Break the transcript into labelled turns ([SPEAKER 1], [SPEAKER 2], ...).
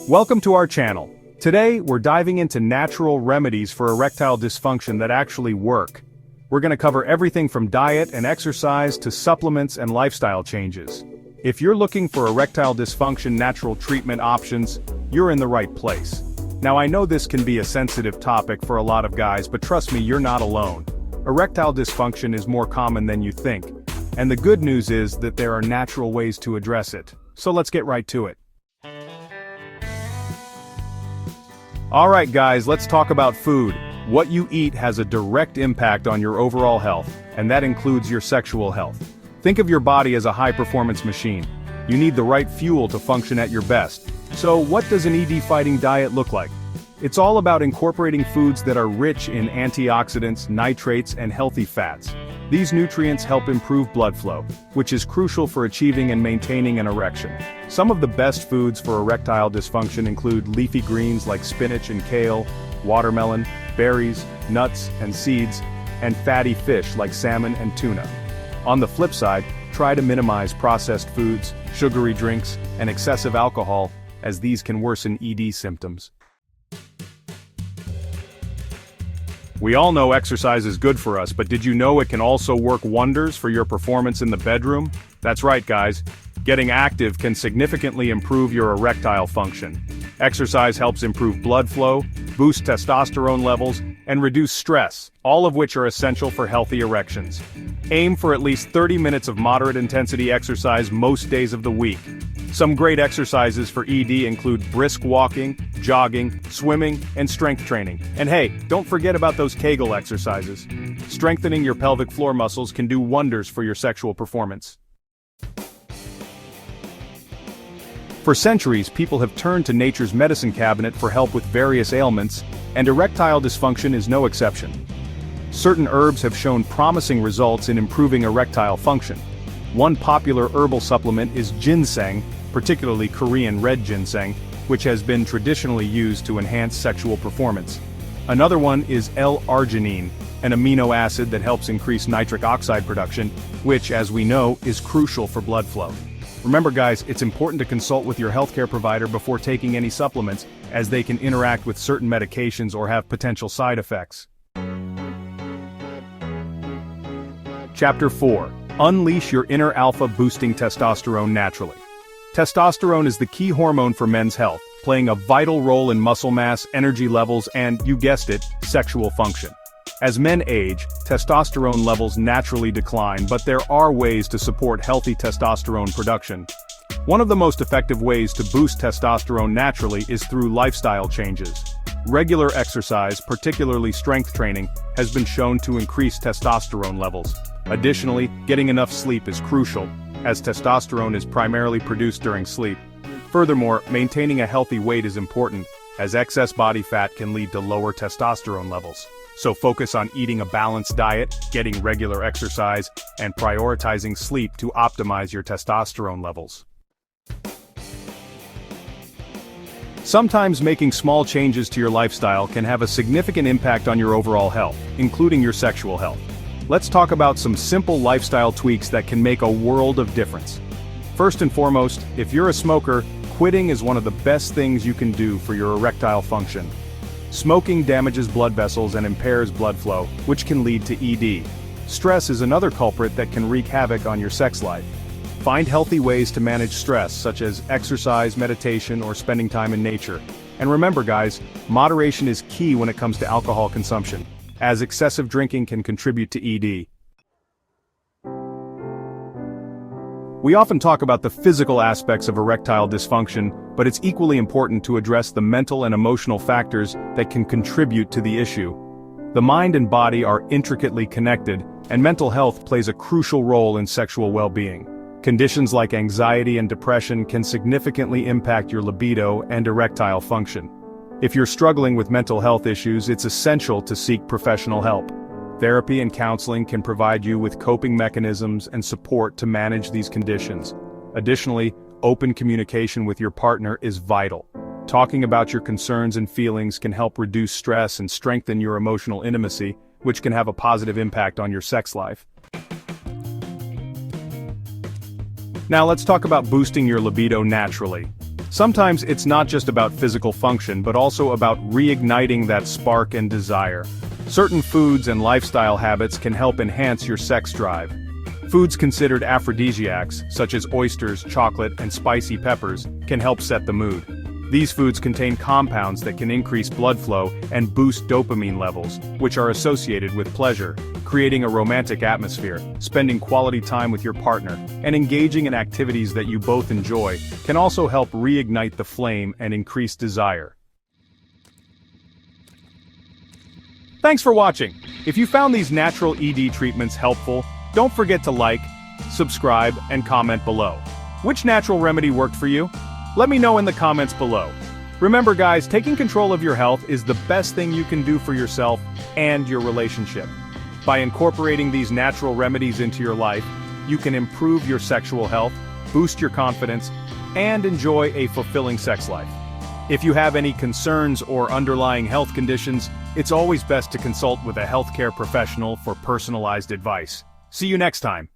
[SPEAKER 1] Welcome to our channel. Today, we're diving into natural remedies for erectile dysfunction that actually work. We're going to cover everything from diet and exercise to supplements and lifestyle changes. If you're looking for erectile dysfunction natural treatment options, you're in the right place. Now I know this can be a sensitive topic for a lot of guys, but trust me, you're not alone. Erectile dysfunction is more common than you think. And the good news is that there are natural ways to address it. So let's get right to it. Alright guys, let's talk about food. What you eat has a direct impact on your overall health, and that includes your sexual health. Think of your body as a high-performance machine. You need the right fuel to function at your best. So what does an ED-fighting diet look like? It's all about incorporating foods that are rich in antioxidants, nitrates, and healthy fats. These nutrients help improve blood flow, which is crucial for achieving and maintaining an erection. Some of the best foods for erectile dysfunction include leafy greens like spinach and kale, watermelon, berries, nuts and seeds, and fatty fish like salmon and tuna. On the flip side, try to minimize processed foods, sugary drinks, and excessive alcohol, as these can worsen ED symptoms. We all know exercise is good for us, but did you know it can also work wonders for your performance in the bedroom? That's right, guys. Getting active can significantly improve your erectile function. Exercise helps improve blood flow, boost testosterone levels, and reduce stress, all of which are essential for healthy erections. Aim for at least 30 minutes of moderate intensity exercise most days of the week. Some great exercises for ED include brisk walking, jogging, swimming, and strength training. And hey, don't forget about those Kegel exercises. Strengthening your pelvic floor muscles can do wonders for your sexual performance. For centuries, people have turned to nature's medicine cabinet for help with various ailments, and erectile dysfunction is no exception. Certain herbs have shown promising results in improving erectile function. One popular herbal supplement is ginseng, particularly Korean red ginseng, which has been traditionally used to enhance sexual performance. Another one is L-arginine, an amino acid that helps increase nitric oxide production, which, as we know, is crucial for blood flow. Remember guys, it's important to consult with your healthcare provider before taking any supplements, as they can interact with certain medications or have potential side effects. Chapter 4. Unleash your inner alpha, boosting testosterone naturally. Testosterone is the key hormone for men's health, playing a vital role in muscle mass, energy levels, and, you guessed it, sexual function. As men age, testosterone levels naturally decline, but there are ways to support healthy testosterone production. One of the most effective ways to boost testosterone naturally is through lifestyle changes. Regular exercise, particularly strength training, has been shown to increase testosterone levels. Additionally, getting enough sleep is crucial, as testosterone is primarily produced during sleep. Furthermore, maintaining a healthy weight is important, as excess body fat can lead to lower testosterone levels. So focus on eating a balanced diet, getting regular exercise, and prioritizing sleep to optimize your testosterone levels. Sometimes making small changes to your lifestyle can have a significant impact on your overall health, including your sexual health. Let's talk about some simple lifestyle tweaks that can make a world of difference. First and foremost, if you're a smoker, quitting is one of the best things you can do for your erectile function. Smoking damages blood vessels and impairs blood flow, which can lead to ED. Stress is another culprit that can wreak havoc on your sex life. Find healthy ways to manage stress, such as exercise, meditation, or spending time in nature. And remember guys, moderation is key when it comes to alcohol consumption, as excessive drinking can contribute to ED. We often talk about the physical aspects of erectile dysfunction, but it's equally important to address the mental and emotional factors that can contribute to the issue. The mind and body are intricately connected, and mental health plays a crucial role in sexual well-being. Conditions like anxiety and depression can significantly impact your libido and erectile function. If you're struggling with mental health issues, it's essential to seek professional help. Therapy and counseling can provide you with coping mechanisms and support to manage these conditions. Additionally, open communication with your partner is vital. Talking about your concerns and feelings can help reduce stress and strengthen your emotional intimacy, which can have a positive impact on your sex life. Now let's talk about boosting your libido naturally. Sometimes it's not just about physical function but also about reigniting that spark and desire. Certain foods and lifestyle habits can help enhance your sex drive. Foods considered aphrodisiacs, such as oysters, chocolate, and spicy peppers, can help set the mood. These foods contain compounds that can increase blood flow and boost dopamine levels, which are associated with pleasure, creating a romantic atmosphere. Spending quality time with your partner and engaging in activities that you both enjoy can also help reignite the flame and increase desire. Thanks for watching. If you found these natural ED treatments helpful, don't forget to like, subscribe, and comment below. Which natural remedy worked for you? Let me know in the comments below. Remember guys, taking control of your health is the best thing you can do for yourself and your relationship. By incorporating these natural remedies into your life, you can improve your sexual health, boost your confidence, and enjoy a fulfilling sex life. If you have any concerns or underlying health conditions, it's always best to consult with a healthcare professional for personalized advice. See you next time.